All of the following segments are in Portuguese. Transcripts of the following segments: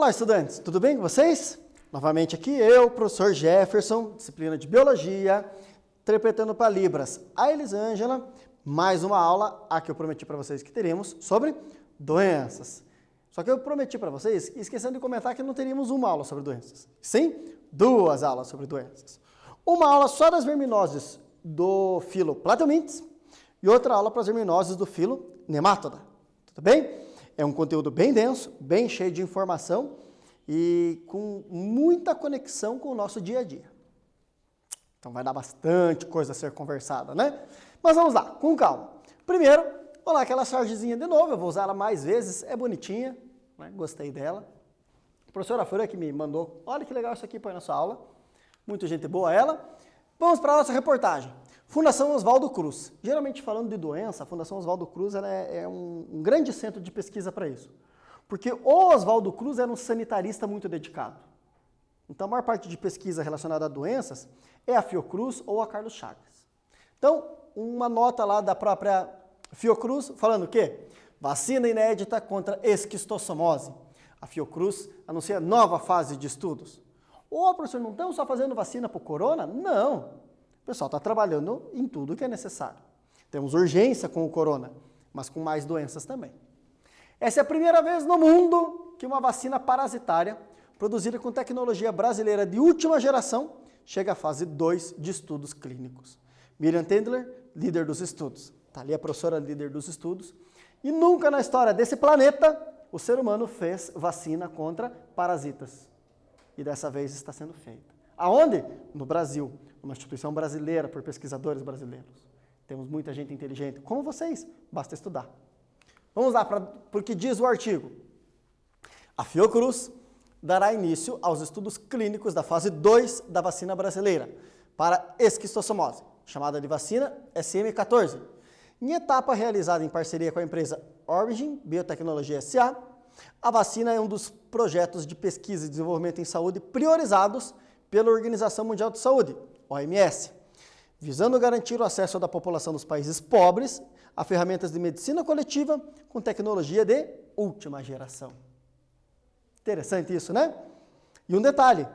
Olá, estudantes, tudo bem com vocês? Novamente aqui eu, professor Jefferson, disciplina de Biologia, interpretando para Libras a Elisângela, mais uma aula, a que eu prometi para vocês que teremos, sobre doenças. Só que eu prometi para vocês, esquecendo de comentar que não teríamos uma aula sobre doenças. Sim, duas aulas sobre doenças. Uma aula só das verminoses do filo Plateumintes e outra aula para as verminoses do filo Nematoda. Tudo bem? É um conteúdo bem denso, bem cheio de informação e com muita conexão com o nosso dia a dia. Então vai dar bastante coisa a ser conversada, né? Mas vamos lá, com calma. Primeiro, vou lá aquela sargezinha de novo, eu vou usar ela mais vezes, é bonitinha, né? Gostei dela. A professora Fura que me mandou, olha que legal isso aqui, põe na sua aula. Muita gente boa ela. Vamos para a nossa reportagem. Fundação Oswaldo Cruz. Geralmente falando de doença, a Fundação Oswaldo Cruz ela é um grande centro de pesquisa para isso. Porque o Oswaldo Cruz era um sanitarista muito dedicado. Então a maior parte de pesquisa relacionada a doenças é a Fiocruz ou a Carlos Chagas. Então, uma nota lá da própria Fiocruz falando o quê? Vacina inédita contra esquistossomose. A Fiocruz anuncia nova fase de estudos. Ô, professor, não estamos só fazendo vacina para o corona? Não. O pessoal está trabalhando em tudo que é necessário. Temos urgência com o corona, mas com mais doenças também. Essa é a primeira vez no mundo que uma vacina parasitária, produzida com tecnologia brasileira de última geração, chega à fase 2 de estudos clínicos. Miriam Tendler, líder dos estudos. Está ali a professora líder dos estudos. E nunca na história desse planeta o ser humano fez vacina contra parasitas. E dessa vez está sendo feita. Aonde? No Brasil. Uma instituição brasileira, por pesquisadores brasileiros. Temos muita gente inteligente, como vocês, basta estudar. Vamos lá para o que diz o artigo. A Fiocruz dará início aos estudos clínicos da fase 2 da vacina brasileira para esquistossomose, chamada de vacina SM14. Em etapa realizada em parceria com a empresa Origin Biotecnologia S.A., a vacina é um dos projetos de pesquisa e desenvolvimento em saúde priorizados pela Organização Mundial de Saúde, OMS, visando garantir o acesso da população dos países pobres a ferramentas de medicina coletiva com tecnologia de última geração. Interessante isso, né? E um detalhe,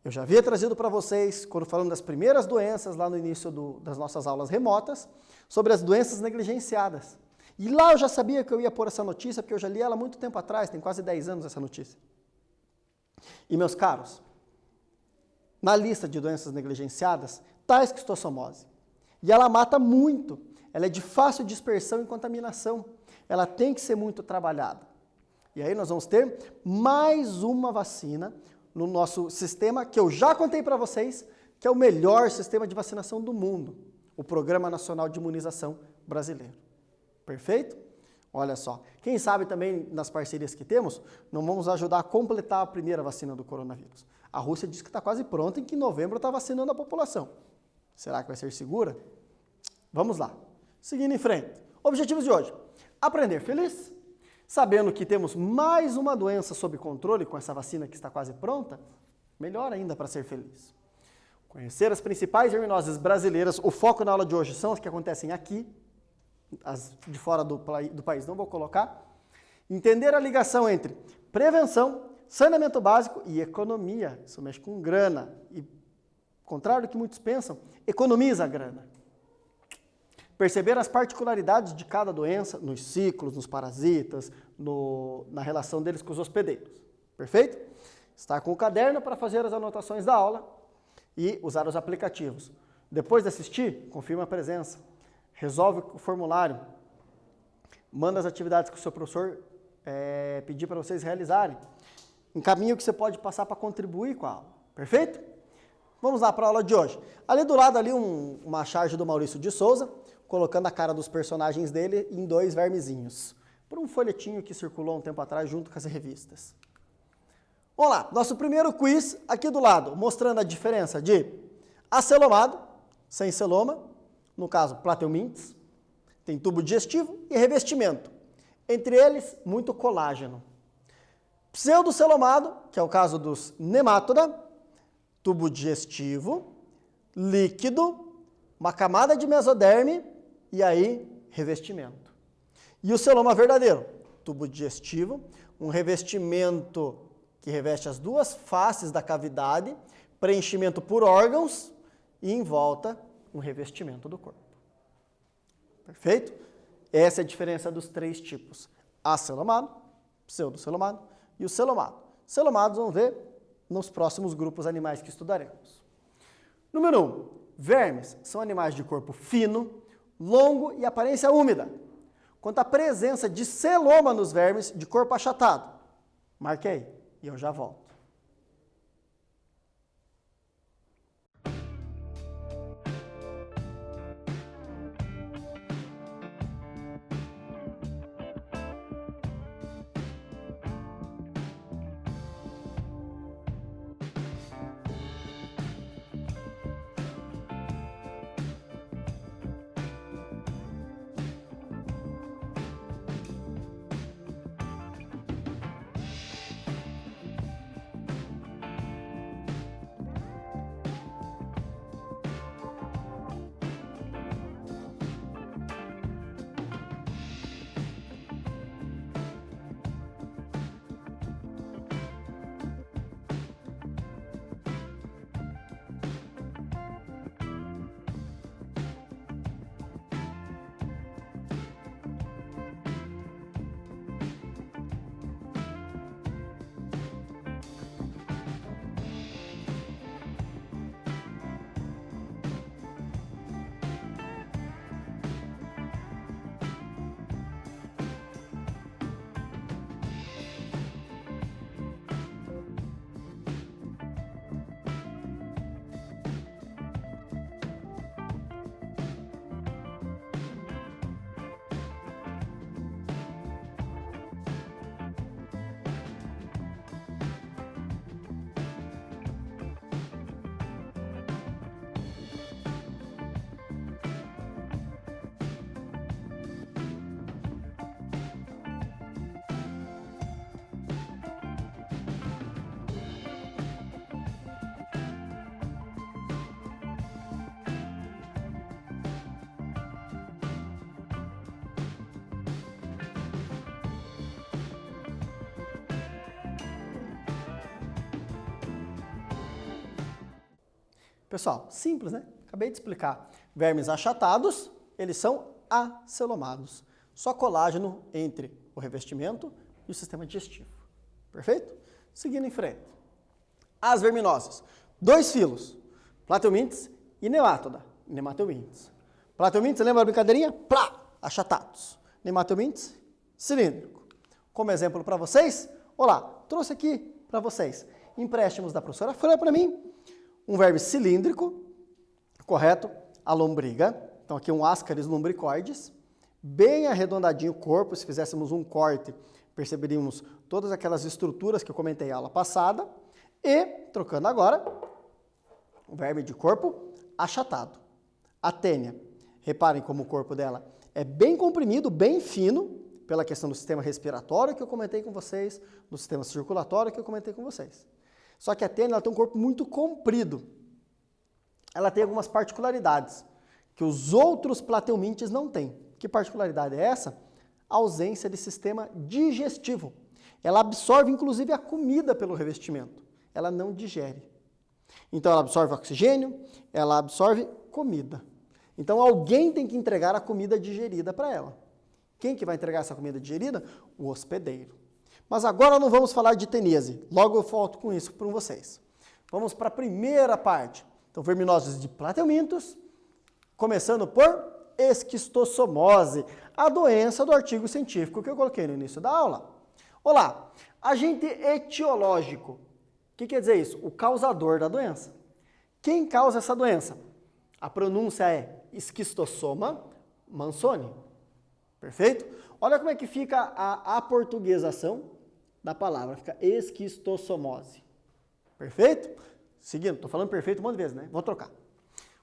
eu já havia trazido para vocês, quando falando das primeiras doenças, lá no início das nossas aulas remotas, sobre as doenças negligenciadas. E lá eu já sabia que eu ia pôr essa notícia, porque eu já li ela há muito tempo atrás, tem quase 10 anos essa notícia. E meus caros, na lista de doenças negligenciadas está a esquistossomose. E ela mata muito. Ela é de fácil dispersão e contaminação. Ela tem que ser muito trabalhada. E aí nós vamos ter mais uma vacina no nosso sistema, que eu já contei para vocês, que é o melhor sistema de vacinação do mundo. O Programa Nacional de Imunização Brasileiro. Perfeito? Olha só. Quem sabe também nas parcerias que temos, não vamos ajudar a completar a primeira vacina do coronavírus. A Rússia diz que está quase pronta e que em novembro está vacinando a população. Será que vai ser segura? Vamos lá. Seguindo em frente. Objetivos de hoje. Aprender feliz. Sabendo que temos mais uma doença sob controle com essa vacina que está quase pronta, melhor ainda para ser feliz. Conhecer as principais verminoses brasileiras. O foco na aula de hoje são as que acontecem aqui. As de fora do país não vou colocar. Entender a ligação entre prevenção, saneamento básico e economia. Isso mexe com grana. E, contrário do que muitos pensam, economiza a grana. Perceber as particularidades de cada doença, nos ciclos, nos parasitas, na relação deles com os hospedeiros. Perfeito? Estar com o caderno para fazer as anotações da aula e usar os aplicativos. Depois de assistir, confirma a presença. Resolve o formulário. Manda as atividades que o seu professor pedir para vocês realizarem. Encaminho que você pode passar para contribuir com a aula. Perfeito? Vamos lá para a aula de hoje. Ali do lado, ali uma charge do Maurício de Souza, colocando a cara dos personagens dele em 2 vermezinhos. Por um folhetinho que circulou um tempo atrás junto com as revistas. Vamos lá, nosso primeiro quiz aqui do lado, mostrando a diferença de acelomado, sem celoma, no caso Plateumintes, tem tubo digestivo e revestimento. Entre eles, muito colágeno. Pseudocelomado, que é o caso dos Nematoda, tubo digestivo, líquido, uma camada de mesoderme e aí revestimento. E o celoma verdadeiro, tubo digestivo, um revestimento que reveste as duas faces da cavidade, preenchimento por órgãos e em volta um revestimento do corpo. Perfeito? Essa é a diferença dos três tipos: acelomado, pseudocelomado e o celomado. Celomados vamos ver nos próximos grupos animais que estudaremos. Número 1. Vermes são animais de corpo fino, longo e aparência úmida. Quanto à presença de celoma nos vermes de corpo achatado, marquei e eu já volto. Pessoal, simples, né? Acabei de explicar. Vermes achatados, eles são acelomados. Só colágeno entre o revestimento e o sistema digestivo. Perfeito? Seguindo em frente. As verminoses. 2 filos. Plateumintes e Nemateumintes. Plateumintes, lembra a brincadeirinha? Plá! Achatados. Nemateumintes, cilíndrico. Como exemplo para vocês, olá, trouxe aqui para vocês empréstimos da professora Fran para mim. Um verme cilíndrico, correto? A lombriga. Então aqui um Ascaris lumbricoides. Bem arredondadinho o corpo. Se fizéssemos um corte, perceberíamos todas aquelas estruturas que eu comentei na aula passada. E, trocando agora, um verme de corpo achatado. A tênia. Reparem como o corpo dela é bem comprimido, bem fino, pela questão do sistema respiratório que eu comentei com vocês, do sistema circulatório que eu comentei com vocês. Só que a tênia ela tem um corpo muito comprido. Ela tem algumas particularidades que os outros plateumintes não têm. Que particularidade é essa? A ausência de sistema digestivo. Ela absorve inclusive a comida pelo revestimento. Ela não digere. Então ela absorve oxigênio, ela absorve comida. Então alguém tem que entregar a comida digerida para ela. Quem que vai entregar essa comida digerida? O hospedeiro. Mas agora não vamos falar de teníase. Logo eu volto com isso para vocês. Vamos para a primeira parte. Então, verminoses de plateumintos, começando por esquistossomose, a doença do artigo científico que eu coloquei no início da aula. Olá, agente etiológico. O que quer dizer isso? O causador da doença. Quem causa essa doença? A pronúncia é esquistossoma mansoni. Perfeito? Olha como é que fica a aportuguesação da palavra. Fica esquistossomose. Perfeito? Seguindo, estou falando perfeito um monte de vezes, né? Vou trocar.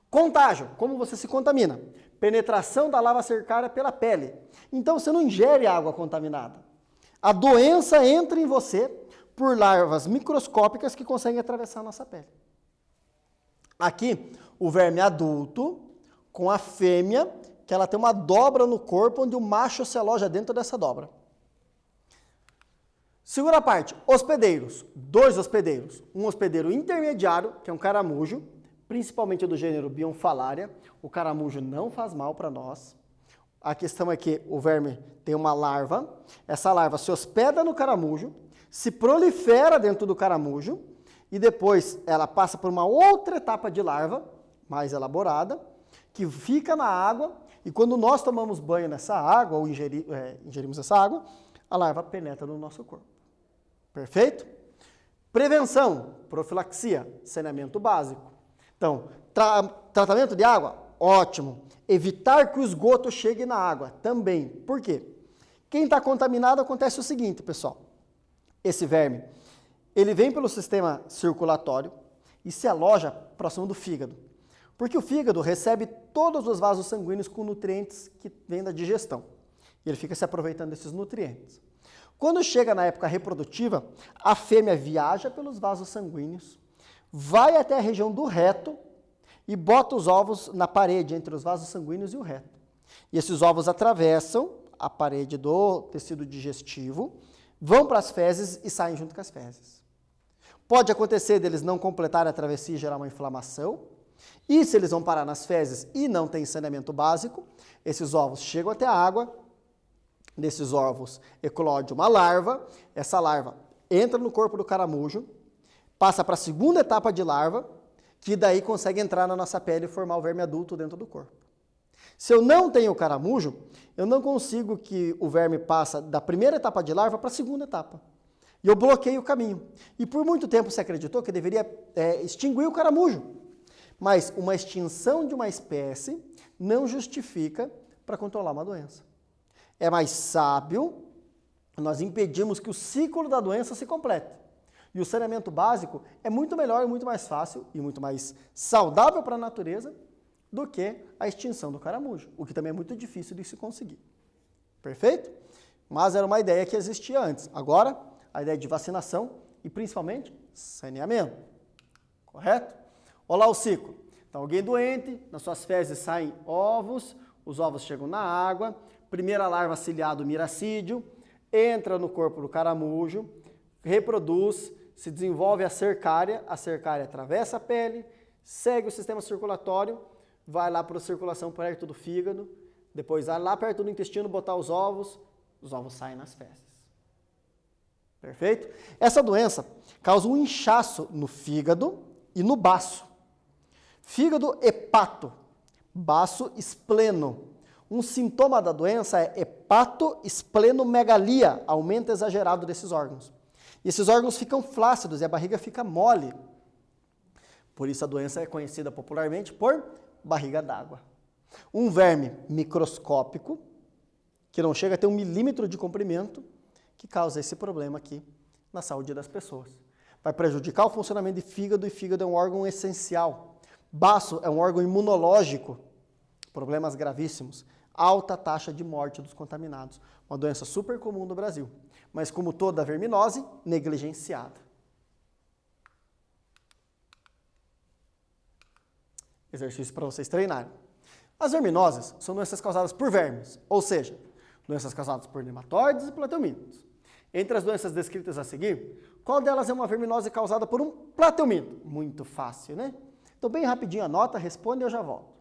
Contágio. Como você se contamina? Penetração da lava cercária pela pele. Então você não ingere água contaminada. A doença entra em você por larvas microscópicas que conseguem atravessar a nossa pele. Aqui, o verme adulto com a fêmea, que ela tem uma dobra no corpo onde o macho se aloja dentro dessa dobra. Segunda parte, hospedeiros. 2 hospedeiros. Um hospedeiro intermediário, que é um caramujo, principalmente do gênero Bionfalaria. O caramujo não faz mal para nós. A questão é que o verme tem uma larva. Essa larva se hospeda no caramujo, se prolifera dentro do caramujo e depois ela passa por uma outra etapa de larva, mais elaborada, que fica na água e quando nós tomamos banho nessa água ou ingerimos essa água, a larva penetra no nosso corpo. Perfeito? Prevenção, profilaxia, saneamento básico. Então, tratamento de água, ótimo. Evitar que o esgoto chegue na água, também. Por quê? Quem está contaminado, acontece o seguinte, pessoal. Esse verme, ele vem pelo sistema circulatório e se aloja próximo do fígado. Porque o fígado recebe todos os vasos sanguíneos com nutrientes que vêm da digestão. E ele fica se aproveitando desses nutrientes. Quando chega na época reprodutiva, a fêmea viaja pelos vasos sanguíneos, vai até a região do reto e bota os ovos na parede entre os vasos sanguíneos e o reto. E esses ovos atravessam a parede do tecido digestivo, vão para as fezes e saem junto com as fezes. Pode acontecer deles não completarem a travessia e gerar uma inflamação. E se eles vão parar nas fezes e não tem saneamento básico, esses ovos chegam até a água. Desses ovos eclode uma larva, essa larva entra no corpo do caramujo, passa para a segunda etapa de larva, que daí consegue entrar na nossa pele e formar o verme adulto dentro do corpo. Se eu não tenho o caramujo, eu não consigo que o verme passe da primeira etapa de larva para a segunda etapa. E eu bloqueio o caminho. E por muito tempo se acreditou que eu deveria extinguir o caramujo. Mas uma extinção de uma espécie não justifica para controlar uma doença. É mais sábio nós impedimos que o ciclo da doença se complete. E o saneamento básico é muito melhor e muito mais fácil e muito mais saudável para a natureza do que a extinção do caramujo, o que também é muito difícil de se conseguir. Perfeito? Mas era uma ideia que existia antes. Agora, a ideia de vacinação e principalmente saneamento. Correto? Olha lá o ciclo. Então, alguém doente, nas suas fezes saem ovos, os ovos chegam na água, primeira larva ciliar do miracídio, entra no corpo do caramujo, reproduz, se desenvolve a cercária atravessa a pele, segue o sistema circulatório, vai lá para a circulação perto do fígado, depois vai lá perto do intestino botar os ovos saem nas fezes. Perfeito? Essa doença causa um inchaço no fígado e no baço. Fígado hepato, baço espleno. Um sintoma da doença é hepatoesplenomegalia, aumento exagerado desses órgãos. E esses órgãos ficam flácidos e a barriga fica mole. Por isso a doença é conhecida popularmente por barriga d'água. Um verme microscópico, que não chega a ter 1 milímetro de comprimento, que causa esse problema aqui na saúde das pessoas. Vai prejudicar o funcionamento do fígado, e fígado é um órgão essencial. Baço é um órgão imunológico, problemas gravíssimos. Alta taxa de morte dos contaminados. Uma doença super comum no Brasil, mas como toda verminose, negligenciada. Exercício para vocês treinarem. As verminoses são doenças causadas por vermes, ou seja, doenças causadas por nematóides e plateumintos. Entre as doenças descritas a seguir, qual delas é uma verminose causada por um plateuminto? Muito fácil, né? Então, bem rapidinho, anota, responde e eu já volto.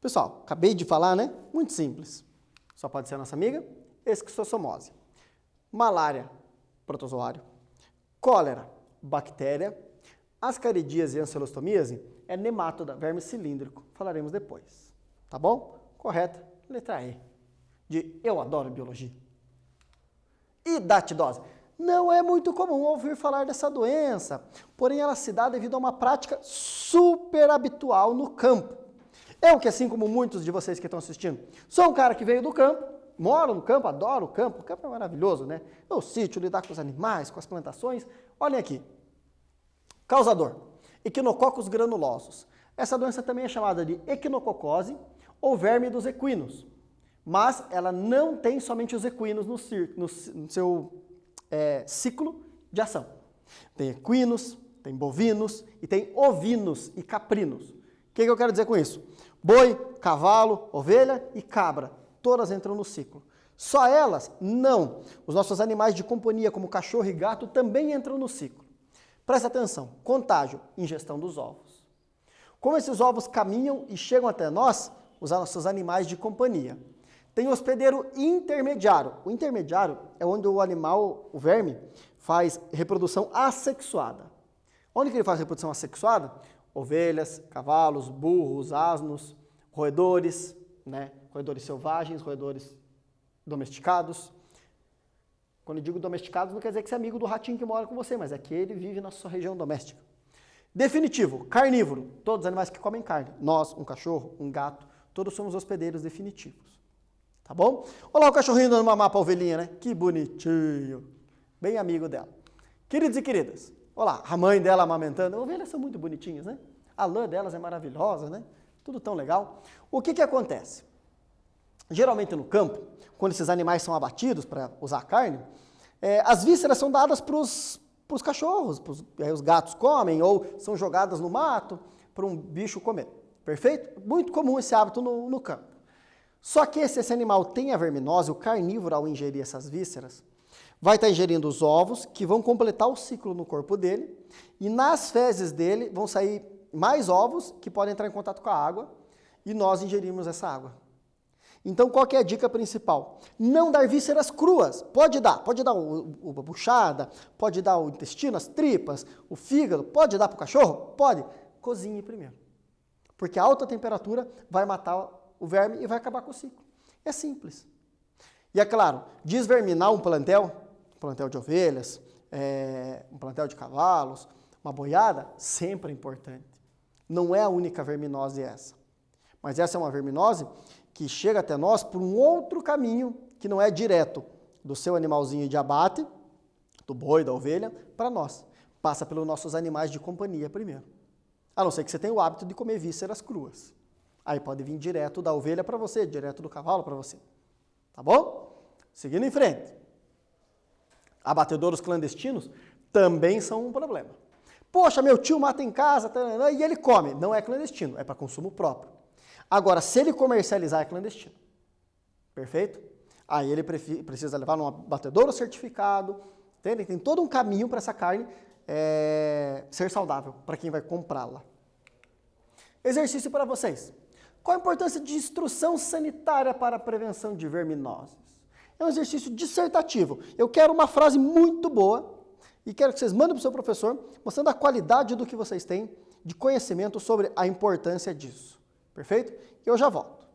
Pessoal, acabei de falar, né? Muito simples. Só pode ser a nossa amiga esquistossomose. Malária, protozoário. Cólera, bactéria. Ascaridíase e ancilostomíase é nemátoda, verme cilíndrico. Falaremos depois. Tá bom? Correta. Letra E. De eu adoro biologia. Hidatidose. Não é muito comum ouvir falar dessa doença, porém ela se dá devido a uma prática super habitual no campo. Eu que, assim como muitos de vocês que estão assistindo, sou um cara que veio do campo, moro no campo, adoro o campo é maravilhoso, né? O sítio, lidar com os animais, com as plantações. Olhem aqui. Causador, equinococos granulosos. Essa doença também é chamada de equinococose ou verme dos equinos, mas ela não tem somente os equinos no seu ciclo de ação. Tem equinos, tem bovinos e tem ovinos e caprinos. O que eu quero dizer com isso? Boi, cavalo, ovelha e cabra, todas entram no ciclo. Só elas? Não. Os nossos animais de companhia, como cachorro e gato, também entram no ciclo. Presta atenção, contágio, ingestão dos ovos. Como esses ovos caminham e chegam até nós, os nossos animais de companhia. Tem o hospedeiro intermediário. O intermediário é onde o animal, o verme, faz reprodução assexuada. Onde que ele faz reprodução assexuada? Ovelhas, cavalos, burros, asnos, roedores, né? Roedores selvagens, roedores domesticados. Quando eu digo domesticados, não quer dizer que você é amigo do ratinho que mora com você, mas é que ele vive na sua região doméstica. Definitivo, carnívoro, todos os animais que comem carne. Nós, um cachorro, um gato, todos somos hospedeiros definitivos. Tá bom? Olha lá o cachorrinho dando mamar pra ovelhinha, né? Que bonitinho. Bem amigo dela. Queridos e queridas, olha lá, a mãe dela amamentando. As ovelhas são muito bonitinhas, né? A lã delas é maravilhosa, né? Tudo tão legal. O que acontece? Geralmente no campo, quando esses animais são abatidos para usar carne, as vísceras são dadas para os cachorros, os gatos comem ou são jogadas no mato para um bicho comer. Perfeito? Muito comum esse hábito no campo. Só que se esse animal tem a verminose, o carnívoro, ao ingerir essas vísceras, vai estar ingerindo os ovos, que vão completar o ciclo no corpo dele, e nas fezes dele vão sair mais ovos, que podem entrar em contato com a água, e nós ingerimos essa água. Então, qual que é a dica principal? Não dar vísceras cruas. Pode dar a buchada, pode dar o intestino, as tripas, o fígado, pode dar para o cachorro? Pode. Cozinhe primeiro. Porque a alta temperatura vai matar o verme e vai acabar com o ciclo. É simples. E é claro, desverminar um plantel de ovelhas, um plantel de cavalos, uma boiada, sempre é importante. Não é a única verminose essa. Mas essa é uma verminose que chega até nós por um outro caminho, que não é direto do seu animalzinho de abate, do boi, da ovelha, para nós. Passa pelos nossos animais de companhia primeiro. A não ser que você tenha o hábito de comer vísceras cruas. Aí pode vir direto da ovelha para você, direto do cavalo para você. Tá bom? Seguindo em frente. Abatedouros clandestinos também são um problema. Poxa, meu tio mata em casa e ele come. Não é clandestino, é para consumo próprio. Agora, se ele comercializar, é clandestino. Perfeito? Aí ele precisa levar num abatedouro certificado. Entende? Tem todo um caminho para essa carne ser saudável, para quem vai comprá-la. Exercício para vocês. Qual a importância de instrução sanitária para a prevenção de verminoses? É um exercício dissertativo. Eu quero uma frase muito boa e quero que vocês mandem para o seu professor, mostrando a qualidade do que vocês têm de conhecimento sobre a importância disso. Perfeito? E eu já volto.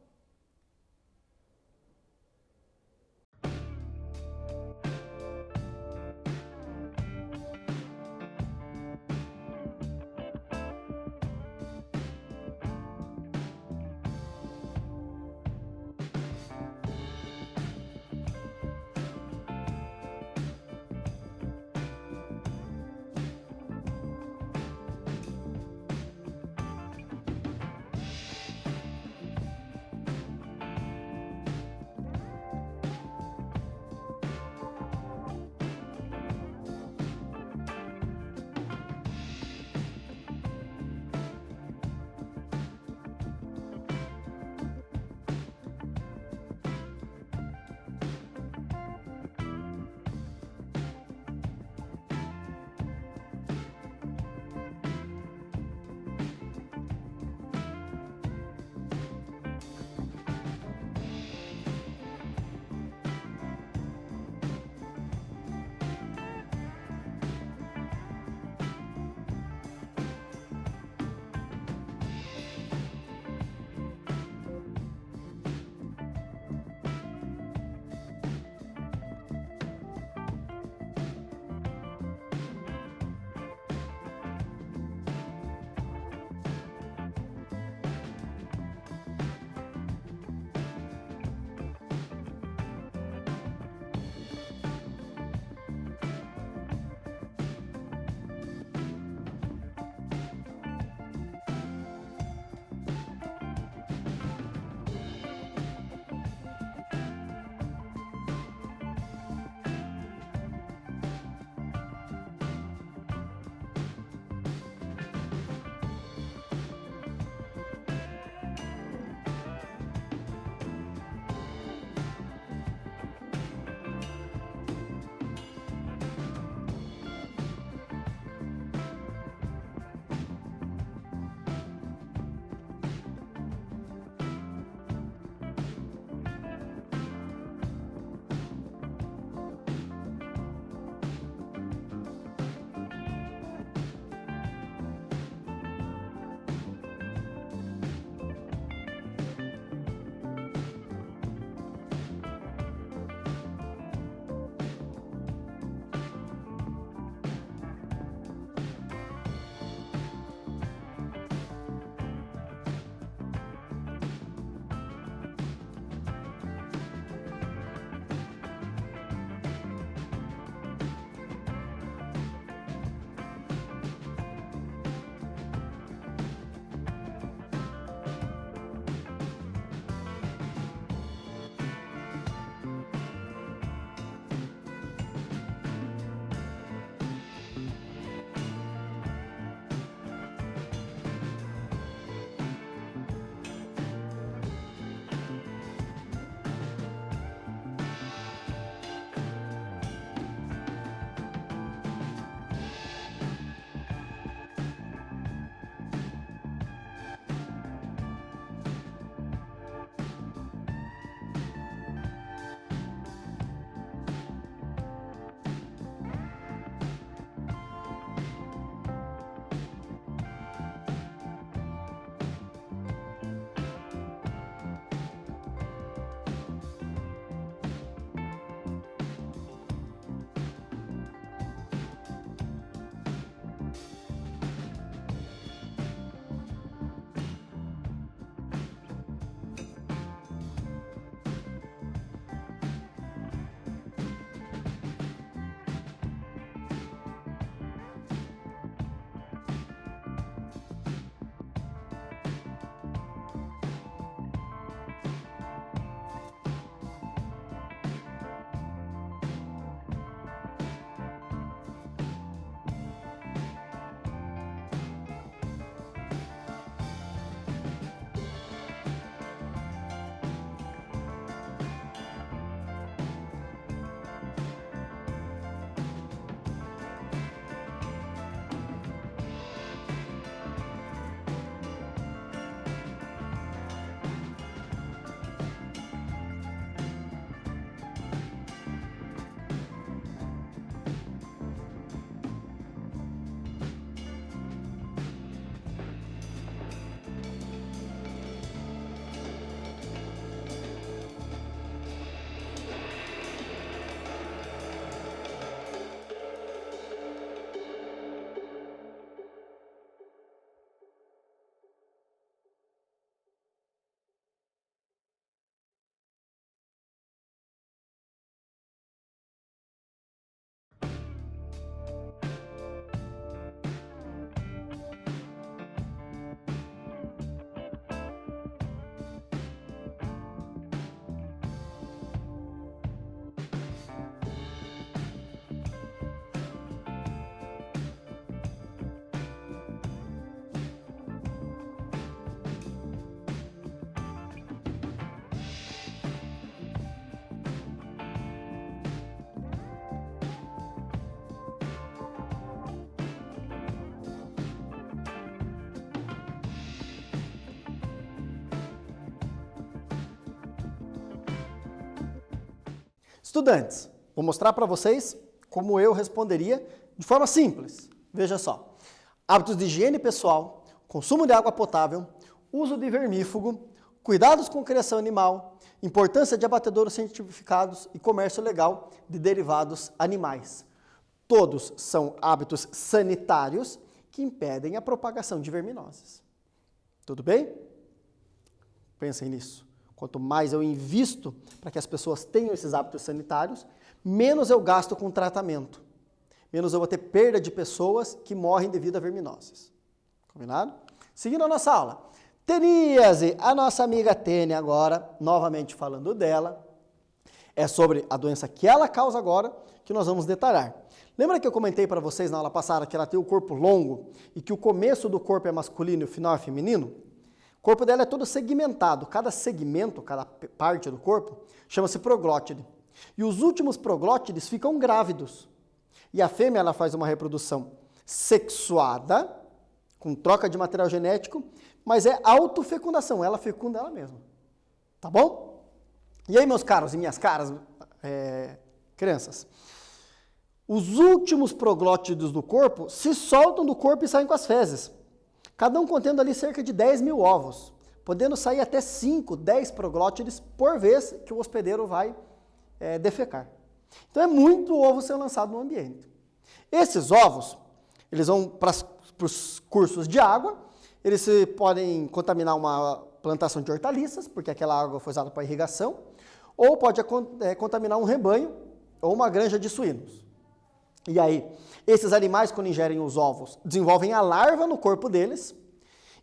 Estudantes, vou mostrar para vocês como eu responderia de forma simples. Veja só. Hábitos de higiene pessoal, consumo de água potável, uso de vermífugo, cuidados com criação animal, importância de abatedouros certificados e comércio legal de derivados animais. Todos são hábitos sanitários que impedem a propagação de verminoses. Tudo bem? Pensem nisso. Quanto mais eu invisto para que as pessoas tenham esses hábitos sanitários, menos eu gasto com tratamento. Menos eu vou ter perda de pessoas que morrem devido a verminoses. Combinado? Seguindo a nossa aula. Teníase, a nossa amiga Tênia agora, novamente falando dela, é sobre a doença que ela causa agora, que nós vamos detalhar. Lembra que eu comentei para vocês na aula passada que ela tem o corpo longo e que o começo do corpo é masculino e o final é feminino? O corpo dela é todo segmentado, cada segmento, cada parte do corpo, chama-se proglótide. E os últimos proglótides ficam grávidos. E a fêmea ela faz uma reprodução sexuada, com troca de material genético, mas é autofecundação, ela fecunda ela mesma. Tá bom? E aí, meus caros e minhas caras, crianças, os últimos proglótides do corpo se soltam do corpo e saem com as fezes. Cada um contendo ali cerca de 10 mil ovos, podendo sair até 5, 10 proglótides por vez que o hospedeiro vai defecar. Então é muito ovo ser lançado no ambiente. Esses ovos, eles vão para os cursos de água, eles podem contaminar uma plantação de hortaliças, porque aquela água foi usada para irrigação, ou pode contaminar um rebanho ou uma granja de suínos. E aí, esses animais, quando ingerem os ovos, desenvolvem a larva no corpo deles,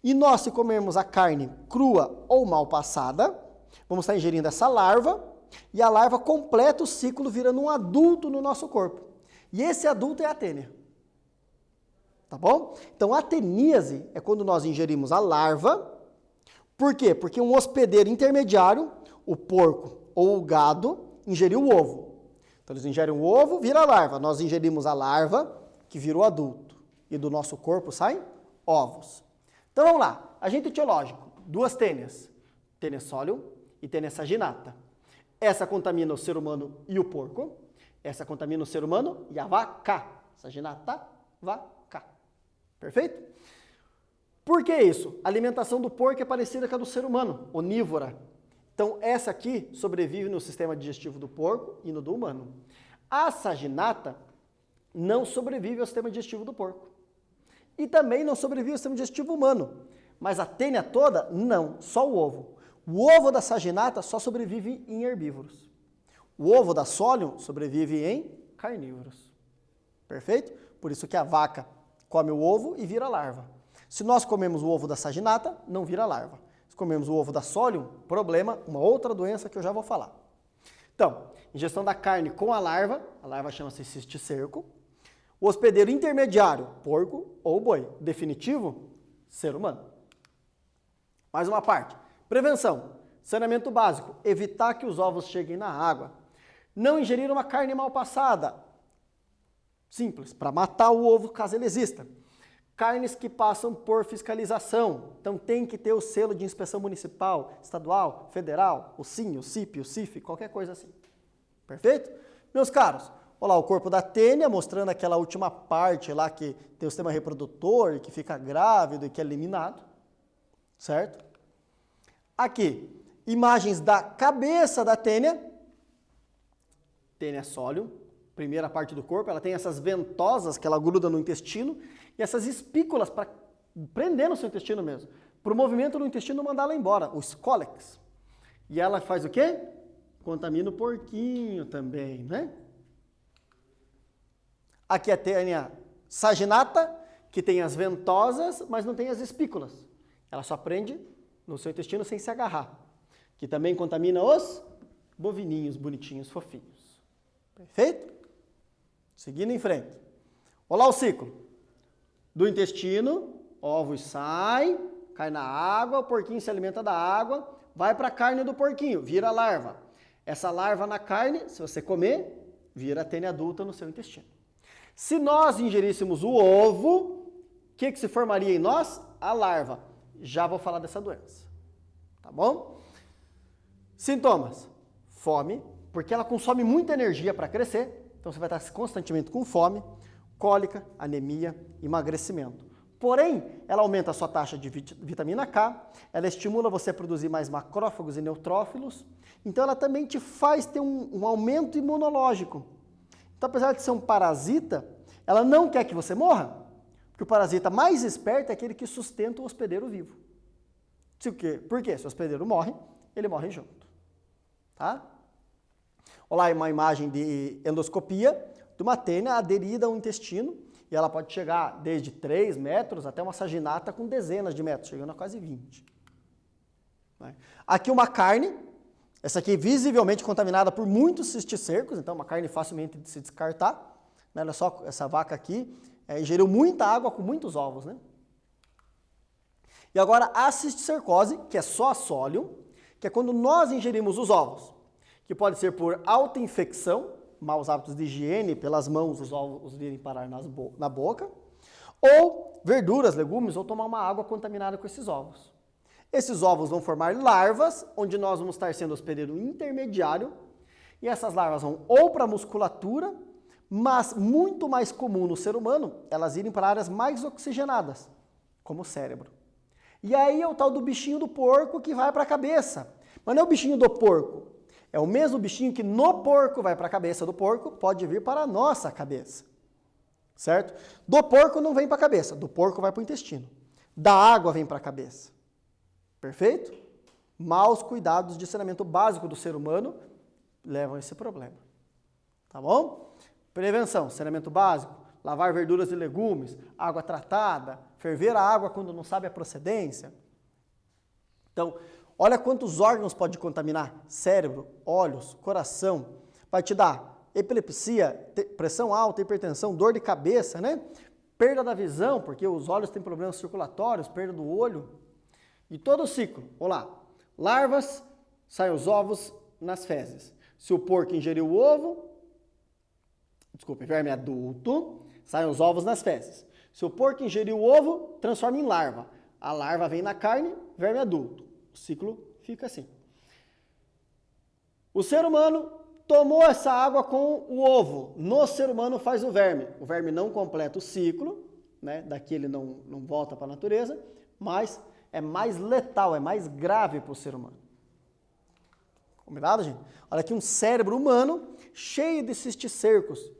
e nós, se comermos a carne crua ou mal passada, vamos estar ingerindo essa larva, e a larva completa o ciclo virando um adulto no nosso corpo. E esse adulto é a tênia. Tá bom? Então, a teníase é quando nós ingerimos a larva. Por quê? Porque um hospedeiro intermediário, o porco ou o gado, ingeriu o ovo. Então, eles ingerem o ovo, vira a larva. Nós ingerimos a larva, que vira o adulto. E do nosso corpo saem ovos. Então, vamos lá. Agente etiológico. Duas tênias. Tênia solium e tênia saginata. Essa contamina o ser humano e o porco. Essa contamina o ser humano e a vaca. Saginata, vaca. Perfeito? Por que isso? A alimentação do porco é parecida com a do ser humano, onívora. Então, essa aqui sobrevive no sistema digestivo do porco e no do humano. A saginata não sobrevive ao sistema digestivo do porco. E também não sobrevive ao sistema digestivo humano. Mas a tênia toda, não, só o ovo. O ovo da saginata só sobrevive em herbívoros. O ovo da solium sobrevive em carnívoros. Perfeito? Por isso que a vaca come o ovo e vira larva. Se nós comemos o ovo da saginata, não vira larva. Se comemos o ovo da solium, problema, uma outra doença que eu já vou falar. Então, ingestão da carne com a larva chama-se cisticerco. O hospedeiro intermediário, porco ou boi. Definitivo, ser humano. Mais uma parte. Prevenção. Saneamento básico. Evitar que os ovos cheguem na água. Não ingerir uma carne mal passada. Simples, para matar o ovo caso ele exista. Carnes que passam por fiscalização. Então tem que ter o selo de inspeção municipal, estadual, federal, o SIM, o CIP, o CIF, qualquer coisa assim. Perfeito? Meus caros, olha lá o corpo da tênia, mostrando aquela última parte lá que tem o sistema reprodutor e que fica grávido e que é eliminado. Certo? Aqui, imagens da cabeça da tênia. Tênia solium. Primeira parte do corpo, ela tem essas ventosas que ela gruda no intestino e essas espículas para prender no seu intestino mesmo, para o movimento do intestino mandar ela embora, o scólex. E ela faz o quê? Contamina o porquinho também, né? Aqui a tênia saginata, que tem as ventosas, mas não tem as espículas. Ela só prende no seu intestino sem se agarrar, que também contamina os bovininhos bonitinhos, fofinhos. Perfeito? Seguindo em frente. Olha lá o ciclo. Do intestino, ovos saem, cai na água, o porquinho se alimenta da água, vai para a carne do porquinho, vira larva. Essa larva na carne, se você comer, vira tênia adulta no seu intestino. Se nós ingeríssemos o ovo, o que se formaria em nós? A larva. Já vou falar dessa doença. Tá bom? Sintomas. Fome, porque ela consome muita energia para crescer, então você vai estar constantemente com fome, cólica, anemia, emagrecimento. Porém, ela aumenta a sua taxa de vitamina K, ela estimula você a produzir mais macrófagos e neutrófilos, então ela também te faz ter um aumento imunológico. Então, apesar de ser um parasita, ela não quer que você morra, porque o parasita mais esperto é aquele que sustenta o hospedeiro vivo. Por quê? Se o hospedeiro morre, ele morre junto. Tá? Olha lá uma imagem de endoscopia de uma tênia aderida ao intestino, e ela pode chegar desde 3 metros até uma saginata com dezenas de metros, chegando a quase 20. Aqui uma carne, essa aqui visivelmente contaminada por muitos cisticercos, então uma carne facilmente de se descartar. Olha só, essa vaca aqui ingeriu muita água com muitos ovos. Né? E agora a cisticercose, que é só sóleo, que é quando nós ingerimos os ovos, que pode ser por autoinfecção, maus hábitos de higiene, pelas mãos os ovos virem parar na boca, ou verduras, legumes, ou tomar uma água contaminada com esses ovos. Esses ovos vão formar larvas, onde nós vamos estar sendo hospedeiro intermediário, e essas larvas vão ou para a musculatura, mas muito mais comum no ser humano, elas irem para áreas mais oxigenadas, como o cérebro. E aí é o tal do bichinho do porco que vai para a cabeça. Mas não é o bichinho do porco. É o mesmo bichinho que no porco vai para a cabeça do porco, pode vir para a nossa cabeça. Certo? Do porco não vem para a cabeça, do porco vai para o intestino. Da água vem para a cabeça. Perfeito? Maus cuidados de saneamento básico do ser humano levam a esse problema. Tá bom? Prevenção, saneamento básico, lavar verduras e legumes, água tratada, ferver a água quando não sabe a procedência. Então, olha quantos órgãos pode contaminar: cérebro, olhos, coração. Vai te dar epilepsia, pressão alta, hipertensão, dor de cabeça, né? Perda da visão, porque os olhos têm problemas circulatórios, perda do olho. E todo o ciclo. Olha lá. Larvas, saem os ovos nas fezes. Se o porco ingeriu o ovo, verme adulto, saem os ovos nas fezes. Se o porco ingeriu o ovo, transforma em larva. A larva vem na carne, verme adulto. O ciclo fica assim. O ser humano tomou essa água com o ovo. No ser humano faz o verme. O verme não completa o ciclo, né? Daqui ele não volta para a natureza, mas é mais letal, é mais grave para o ser humano. Combinado, gente? Olha aqui um cérebro humano cheio de cisticercos.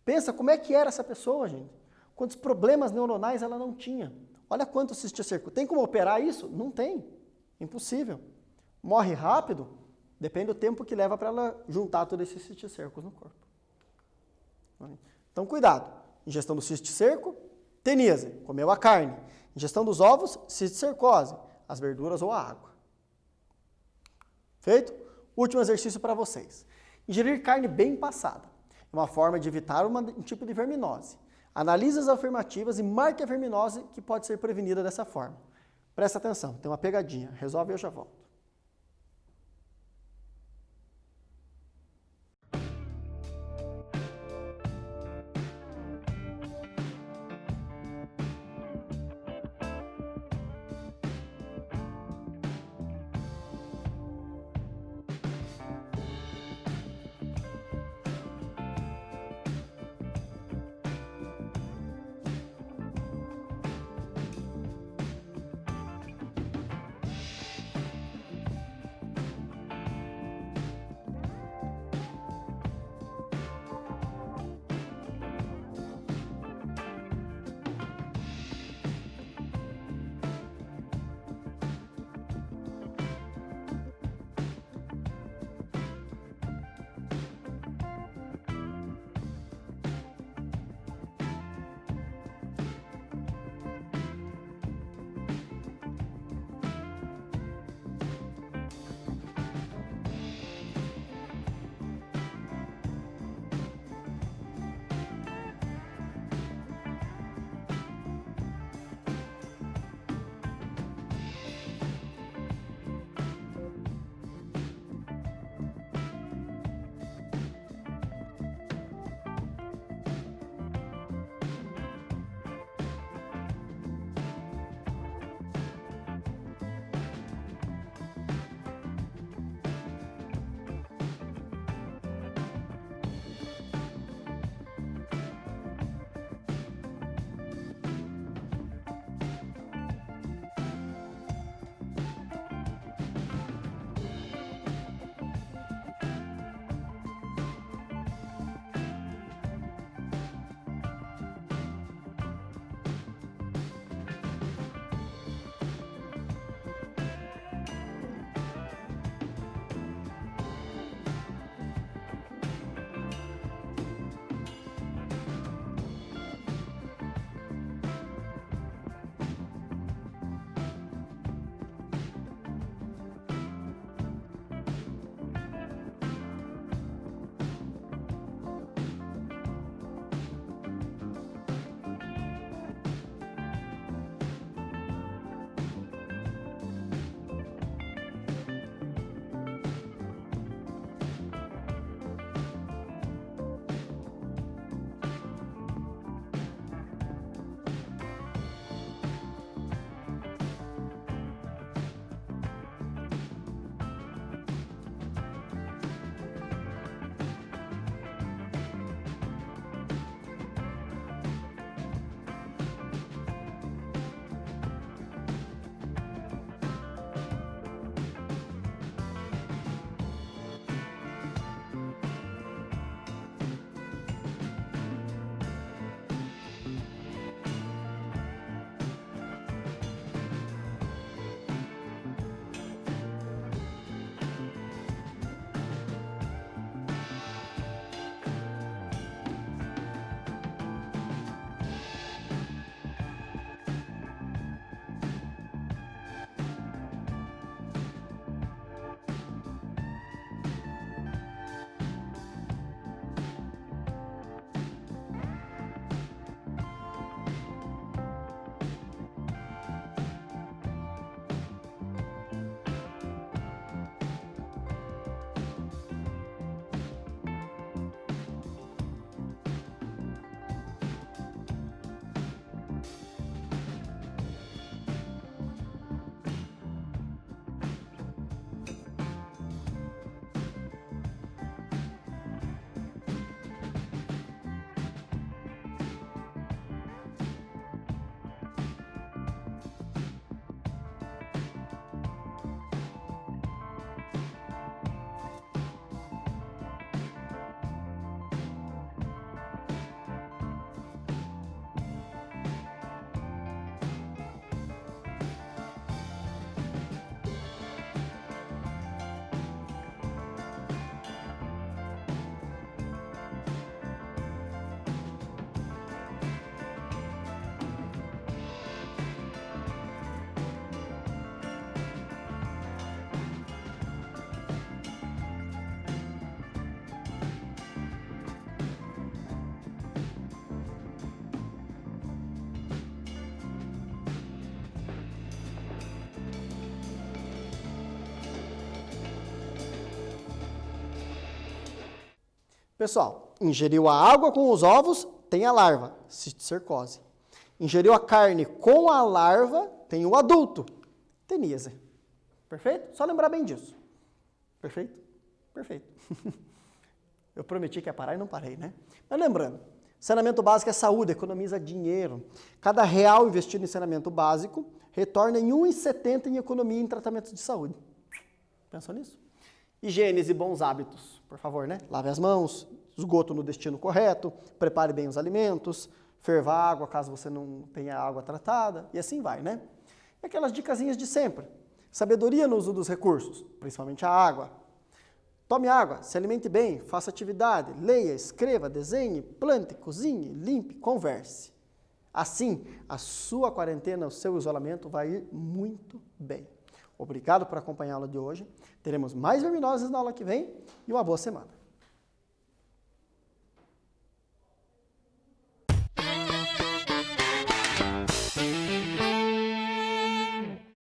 Pensa como é que era essa pessoa, gente. Quantos problemas neuronais ela não tinha. Olha quanto cisticerco. Tem como operar isso? Não tem. Impossível. Morre rápido? Depende do tempo que leva para ela juntar todos esses cisticercos no corpo. Então, cuidado. Ingestão do cisticerco, teníase, comeu a carne. Ingestão dos ovos, cisticercose, as verduras ou a água. Feito? Último exercício para vocês. Ingerir carne bem passada. É uma forma de evitar um tipo de verminose. Analise as afirmativas e marque a verminose que pode ser prevenida dessa forma. Presta atenção, tem uma pegadinha. Resolve e eu já volto. Pessoal, ingeriu a água com os ovos, tem a larva, cisticercose. Ingeriu a carne com a larva, tem o adulto, teníase. Perfeito? Só lembrar bem disso. Perfeito? Perfeito. Eu prometi que ia parar e não parei, né? Mas lembrando, saneamento básico é saúde, economiza dinheiro. Cada real investido em saneamento básico retorna em 1,70 em economia em tratamentos de saúde. Pensou nisso? Higienes e bons hábitos, por favor, né? Lave as mãos, esgoto no destino correto, prepare bem os alimentos, ferva a água caso você não tenha água tratada, e assim vai, né? E aquelas dicasinhas de sempre. Sabedoria no uso dos recursos, principalmente a água. Tome água, se alimente bem, faça atividade, leia, escreva, desenhe, plante, cozinhe, limpe, converse. Assim, a sua quarentena, o seu isolamento vai ir muito bem. Obrigado por acompanhar a aula de hoje. Teremos mais verminoses na aula que vem e uma boa semana.